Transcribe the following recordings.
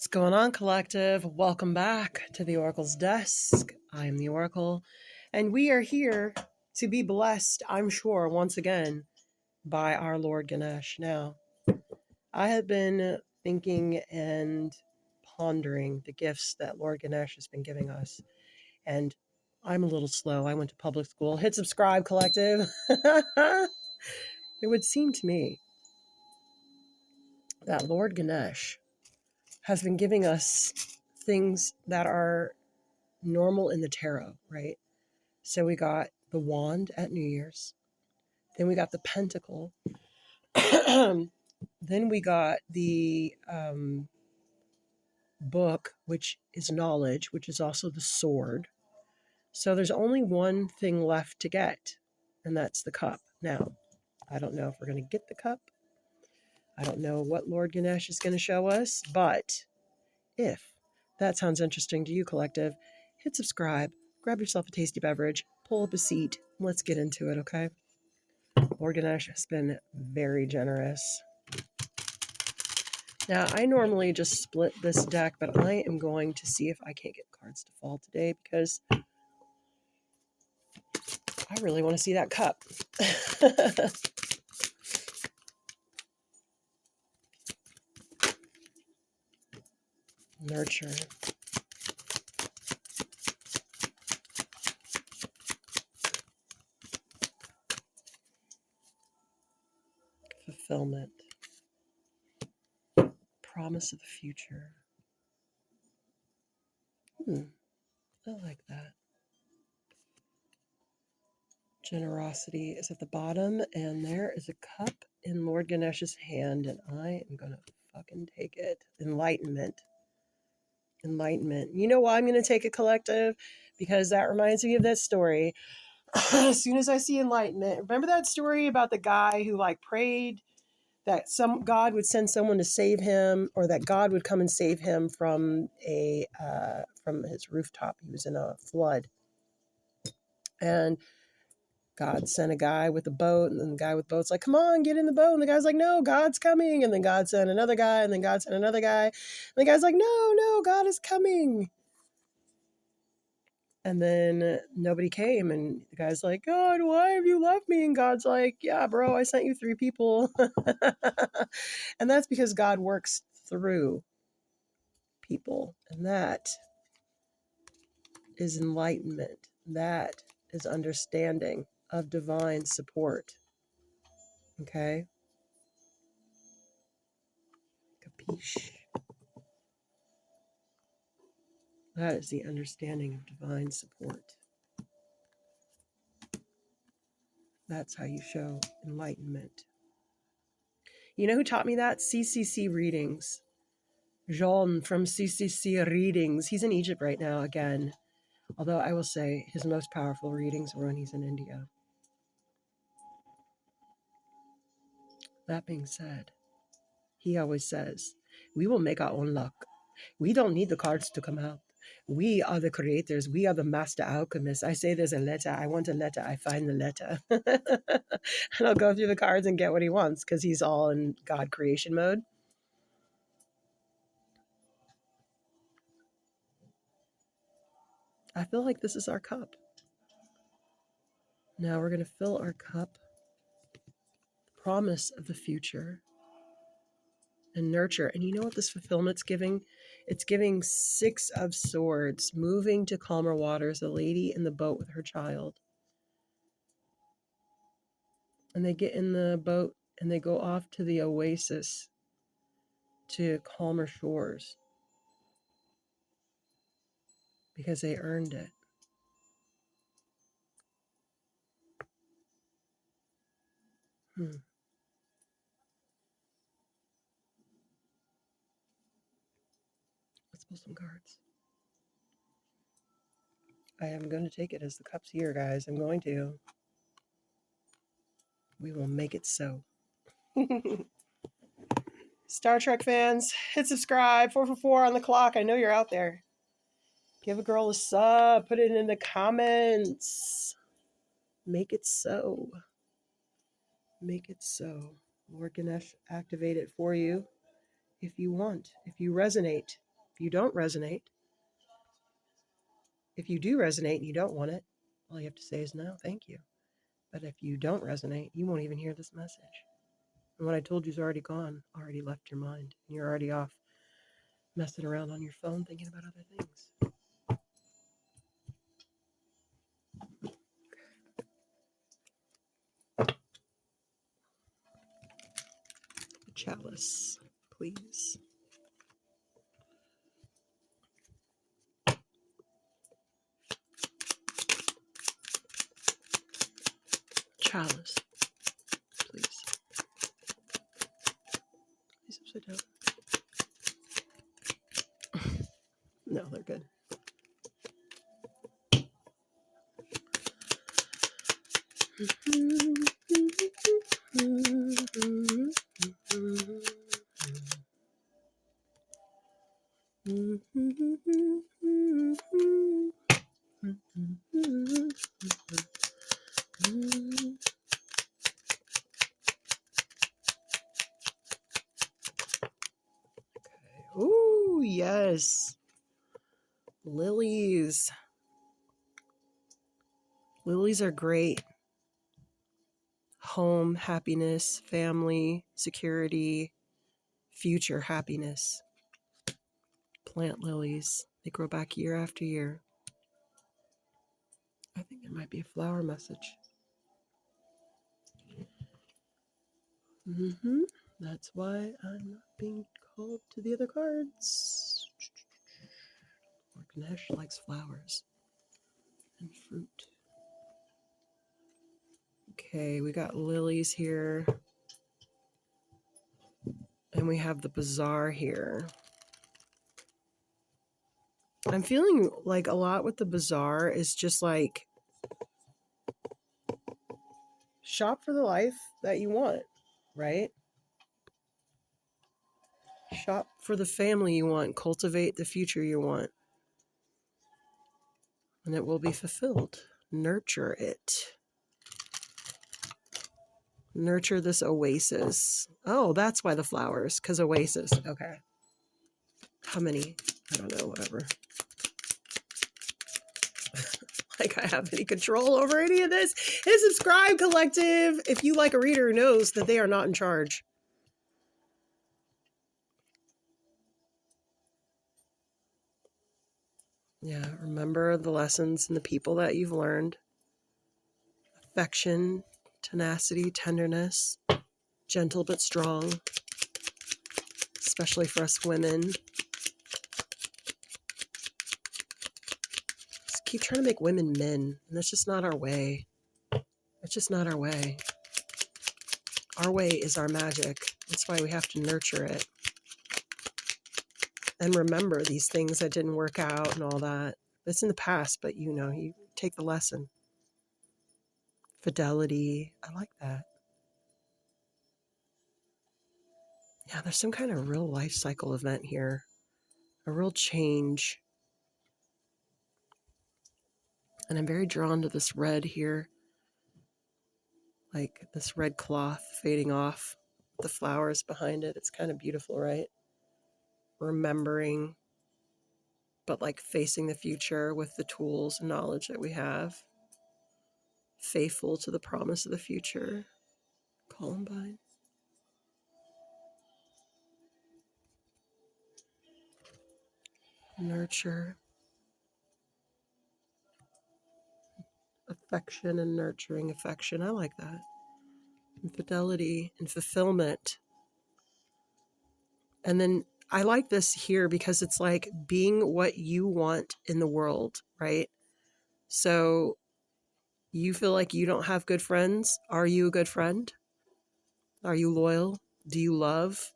What's going on, collective? Welcome back to the Oracle's Desk. I am the Oracle, and we are here to be blessed, I'm sure, once again, by our Lord Ganesh. Now, I have been thinking and pondering the gifts that Lord Ganesh has been giving us, and I'm a little slow. I went to public school. Hit subscribe, collective. It would seem to me that Lord Ganesh has been giving us things that are normal in the tarot, right? So we got the wand at New Year's. Then we got the pentacle. Then we got the book, which is knowledge, which is also the sword. So there's only one thing left to get, and that's the cup. Now, I don't know if we're going to get the cup. I don't know what Lord Ganesh is going to show us, but if that sounds interesting to you, collective, hit subscribe, grab yourself a tasty beverage, pull up a seat, and let's get into it, okay? Lord Ganesh has been very generous. Now, I normally just split this deck, but I am going to see if I can't get cards to fall today because I really want to see that cup. Nurture. Fulfillment. Promise of the future. I like that. Generosity is at the bottom, and there is a cup in Lord Ganesh's hand, and I am going to fucking take it. Enlightenment. Enlightenment. You know why I'm going to take a collective? Because that reminds me of this story. As soon as I see enlightenment, remember that story about the guy who prayed that some God would send someone to save him, or that God would come and save him from from his rooftop. He was in a flood, and God sent a guy with a boat, and then the guy with the boat's like, "Come on, get in the boat." And the guy's like, "No, God's coming." And then God sent another guy, and then God sent another guy. And the guy's like, "No, no, God is coming." And then nobody came, and the guy's like, "God, why have you left me?" And God's like, "Yeah, bro, I sent you 3 people." And that's because God works through people. And that is enlightenment. That is understanding of divine support. Okay? Capiche? That is the understanding of divine support. That's how you show enlightenment. You know who taught me that? CCC readings. Jean from CCC readings. He's in Egypt right now again. Although I will say his most powerful readings were when he's in India. That being said, he always says, we will make our own luck. We don't need the cards to come out. We are the creators. We are the master alchemists. I say there's a letter. I want a letter. I find the letter. And I'll go through the cards and get what he wants because he's all in God creation mode. I feel like this is our cup. Now we're going to fill our cup. Promise of the future. And nurture. And you know what this fulfillment's giving? It's giving 6 of Swords, moving to calmer waters, a lady in the boat with her child. And they get in the boat and they go off to the oasis to calmer shores because they earned it. Let's pull some cards. I am going to take it as the cup's here, guys. I'm going to. We will make it so. Star Trek fans, hit subscribe. 444 on the clock. I know you're out there. Give a girl a sub. Put it in the comments. Make it so. Make it so. Lord Ganesh, activate it for you if you want, if you resonate If you don't resonate, if you do resonate and you don't want it, all you have to say is no, thank you. But if you don't resonate, you won't even hear this message. And what I told you is already gone, already left your mind. And you're already off messing around on your phone thinking about other things. Chalice, please. Chalice, please. Please upside down. No, they're good. Ooh, yes. Lilies. Lilies are great. Home, happiness, family, security, future happiness. Plant lilies. They grow back year after year. I think there might be a flower message. That's why I'm not being called to the other cards. Ganesh likes flowers and fruit. Okay, we got lilies here. And we have the bazaar here. I'm feeling like a lot with the bazaar is just like shop for the life that you want, right? Shop for the family you want, cultivate the future you want, and it will be fulfilled. Nurture it. Nurture this oasis. Oh, that's why the flowers, because oasis. Okay. How many? I don't know, whatever. Like I have any control over any of this. Hit subscribe, collective, if you like a reader who knows that they are not in charge. Yeah, remember the lessons and the people that you've learned. Affection, tenacity, tenderness, gentle but strong, especially for us women. Just keep trying to make women men, and that's just not our way. It's just not our way. Our way is our magic. That's why we have to nurture it. And remember these things that didn't work out and all that. It's in the past, but you take the lesson. Fidelity. I like that. Yeah, there's some kind of real life cycle event here. A real change. And I'm very drawn to this red here. Like this red cloth fading off. The flowers behind it. It's kind of beautiful, right? Remembering, but like facing the future with the tools and knowledge that we have. Faithful to the promise of the future. Columbine. Nurture. Affection and nurturing affection. I like that. And fidelity and fulfillment. And then I like this here because it's like being what you want in the world, right? So you feel like you don't have good friends. Are you a good friend? Are you loyal? Do you love?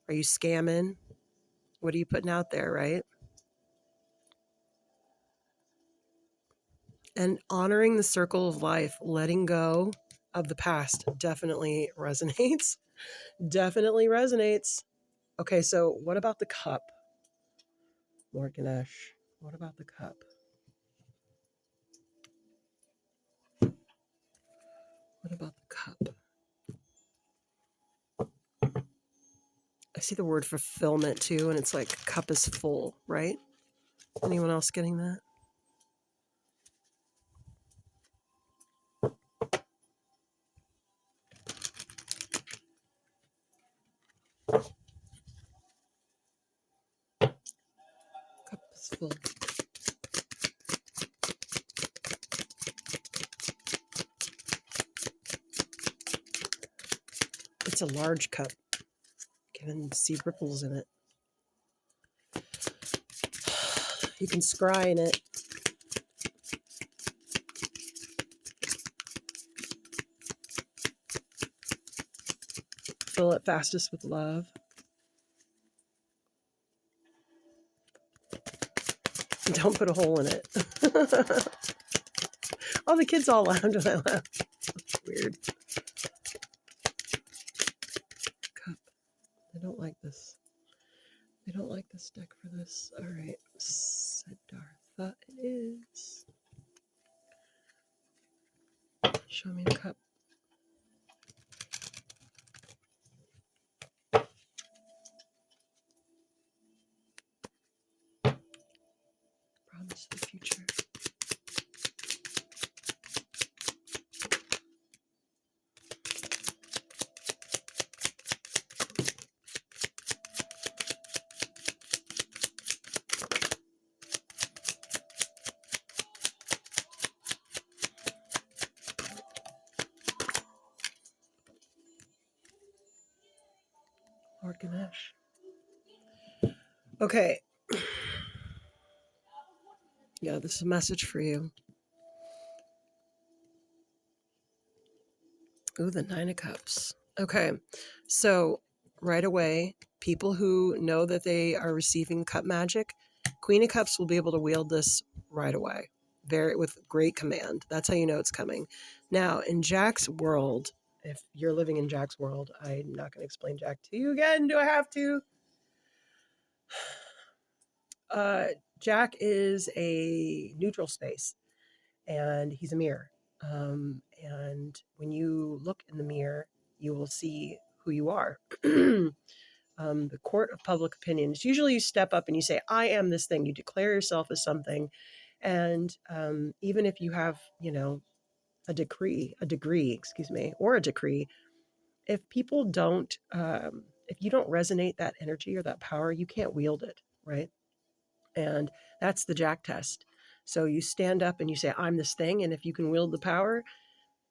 Are you scamming? What are you putting out there, right? And honoring the circle of life, letting go of the past definitely resonates. Definitely resonates. Okay, so what about the cup? Lord Ganesh, what about the cup? What about the cup? I see the word fulfillment too, and it's like cup is full, right? Anyone else getting that? Cup is full. It's a large cup. You can see ripples in it. You can scry in it. Fill it fastest with love. Don't put a hole in it. Oh, the kids all laughed when I laughed. Weird. Cup. They don't like this. They don't like this deck for this. All right. Siddhartha it is. Show me the cup. Promise of the future. Lord Ganesh. Okay. Yeah, this is a message for you. Ooh, the Nine of Cups. Okay. So right away, people who know that they are receiving cup magic, Queen of Cups will be able to wield this right away. With great command. That's how you know it's coming. Now, in Jack's world, if you're living in Jack's world, I'm not going to explain Jack to you again. Do I have to? Jack is a neutral space, and he's a mirror. And when you look in the mirror, you will see who you are. The court of public opinion is usually you step up and you say, I am this thing. You declare yourself as something. And even if you have, a degree, or a decree, if people don't, if you don't resonate that energy or that power, you can't wield it, right? And that's the Jack test. So you stand up and you say, I'm this thing. And if you can wield the power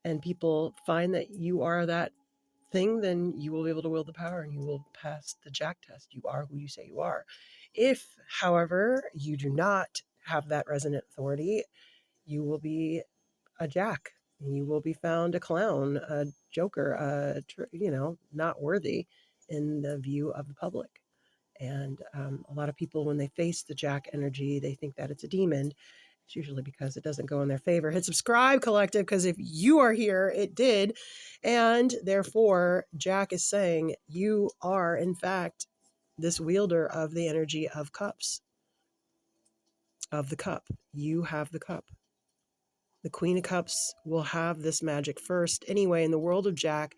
and people find that you are that thing, then you will be able to wield the power and you will pass the Jack test. You are who you say you are. If, however, you do not have that resonant authority, you will be a Jack. You will be found a clown, a joker, not worthy in the view of the public. And a lot of people, when they face the Jack energy, they think that it's a demon. It's usually because it doesn't go in their favor. Hit subscribe, collective, because if you are here, it did. And therefore, Jack is saying you are, in fact, this wielder of the energy of cups, of the cup. You have the cup. The Queen of Cups will have this magic first. Anyway, in the world of Jack,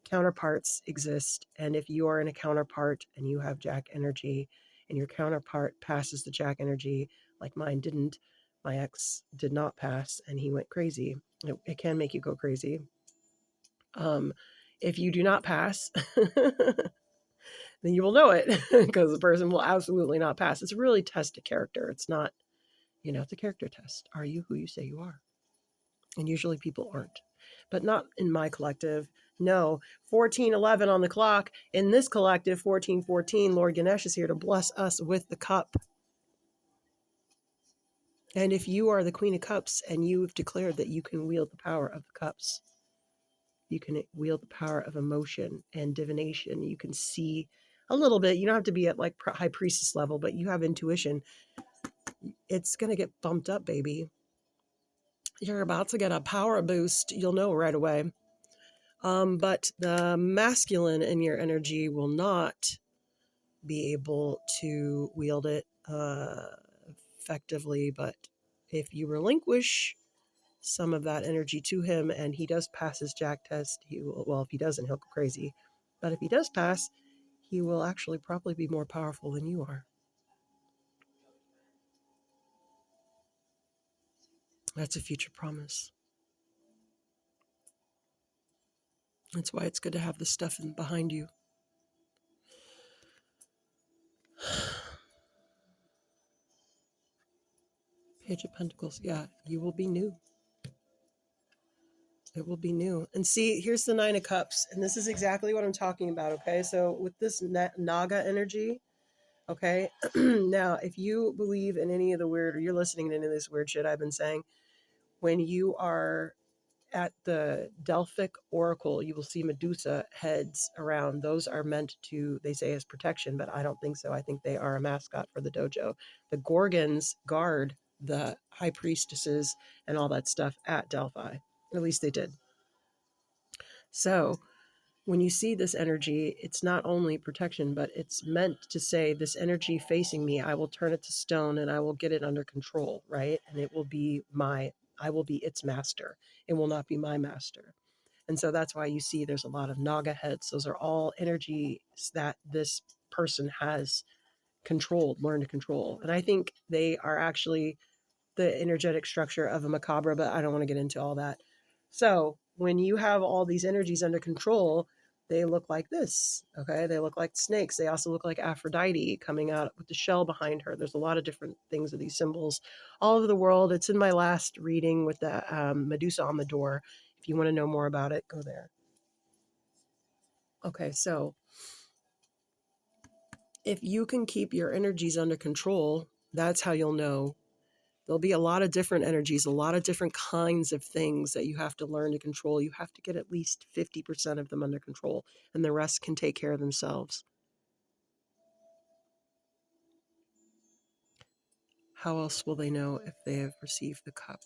counterparts exist. And if you are in a counterpart and you have Jack energy and your counterpart passes the Jack energy, like mine didn't, my ex did not pass and he went crazy. It can make you go crazy. If you do not pass, then you will know it because the person will absolutely not pass. It's really test a character. It's not, it's a character test. Are you who you say you are? And usually people aren't, but not in my collective. No, 1411 on the clock. In this collective, 1414, Lord Ganesh is here to bless us with the cup. And if you are the Queen of Cups and you've declared that you can wield the power of the cups, you can wield the power of emotion and divination. You can see a little bit. You don't have to be at like high priestess level, but you have intuition. It's going to get bumped up, baby. You're about to get a power boost. You'll know right away. But the masculine in your energy will not be able to wield it effectively. But if you relinquish some of that energy to him and he does pass his Jack test, he will, well, if he doesn't, he'll go crazy. But if he does pass, he will actually probably be more powerful than you are. That's a future promise. That's why it's good to have this stuff behind you. Page of Pentacles. Yeah, you will be new. It will be new. And see, here's the Nine of Cups. And this is exactly what I'm talking about. Okay. So with this Naga energy, okay. Now, if you believe in any of the weird, or you're listening to any of this weird shit I've been saying, when you are at the Delphic Oracle, you will see Medusa heads around. Those are meant to, they say, as protection, but I don't think so. I think they are a mascot for the dojo. The Gorgons guard the high priestesses and all that stuff at Delphi. At least they did. So when you see this energy, it's not only protection, but it's meant to say, this energy facing me, I will turn it to stone and I will get it under control, right? And it will be I will be its master. It will not be my master. And so that's why you see there's a lot of Naga heads. Those are all energies that this person has controlled, learned to control. And I think they are actually the energetic structure of a macabre, but I don't want to get into all that. So when you have all these energies under control, they look like this. Okay. They look like snakes. They also look like Aphrodite coming out with the shell behind her. There's a lot of different things of these symbols all over the world. It's in my last reading with the Medusa on the door. If you want to know more about it, go there. Okay. So if you can keep your energies under control, that's how you'll know. There'll be a lot of different energies, a lot of different kinds of things that you have to learn to control. You have to get at least 50% of them under control, and the rest can take care of themselves. How else will they know if they have received the cup?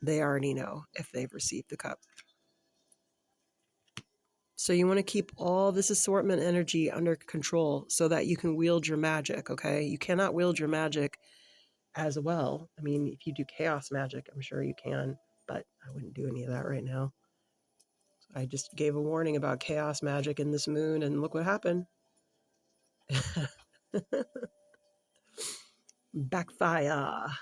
They already know if they've received the cup. So you want to keep all this assortment energy under control so that you can wield your magic, okay? You cannot wield your magic as well. I mean, if you do chaos magic, I'm sure you can, but I wouldn't do any of that right now. I just gave a warning about chaos magic in this moon, and look what happened. Backfire.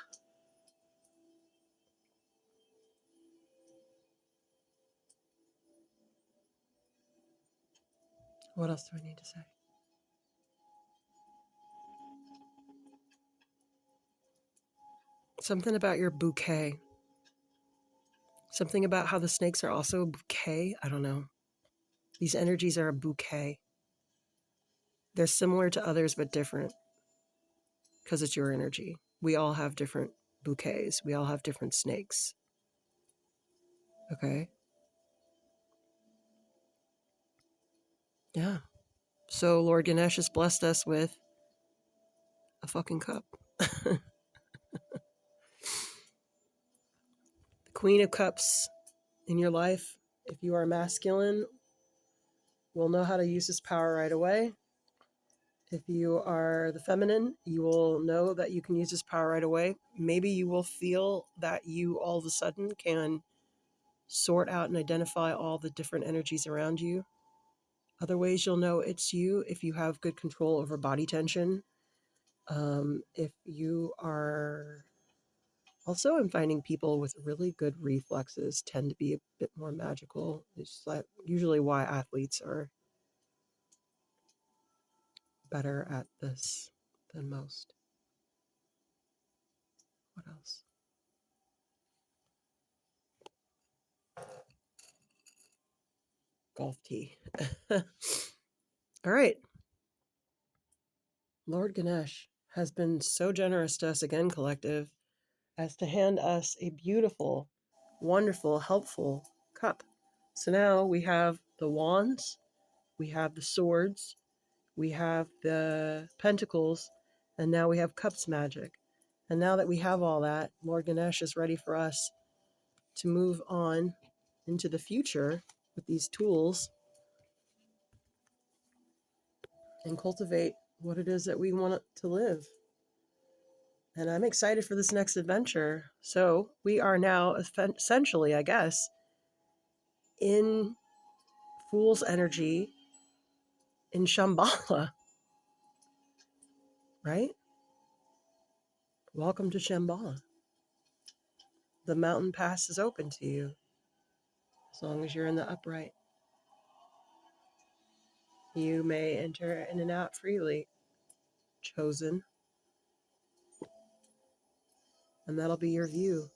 What else do I need to say? Something about your bouquet. Something about how the snakes are also a bouquet. I don't know. These energies are a bouquet. They're similar to others, but different because it's your energy. We all have different bouquets. We all have different snakes. Okay? Yeah. So Lord Ganesh has blessed us with a fucking cup. The Queen of Cups in your life, if you are masculine, will know how to use this power right away. If you are the feminine, you will know that you can use this power right away. Maybe you will feel that you all of a sudden can sort out and identify all the different energies around you. Other ways you'll know it's you if you have good control over body tension. If you are also, I'm finding people with really good reflexes tend to be a bit more magical. It's like usually why athletes are better at this than most. What else? Golf tee. All right. Lord Ganesh has been so generous to us again, collective, as to hand us a beautiful, wonderful, helpful cup. So now we have the wands, we have the swords, we have the pentacles, and now we have cups magic. And now that we have all that, Lord Ganesh is ready for us to move on into the future with these tools and cultivate what it is that we want to live. And I'm excited for this next adventure. So we are now essentially, I guess, in fool's energy in Shambhala, right? Welcome to Shambhala. The mountain pass is open to you as long as you're in the upright. You may enter in and out freely, chosen, and that'll be your view.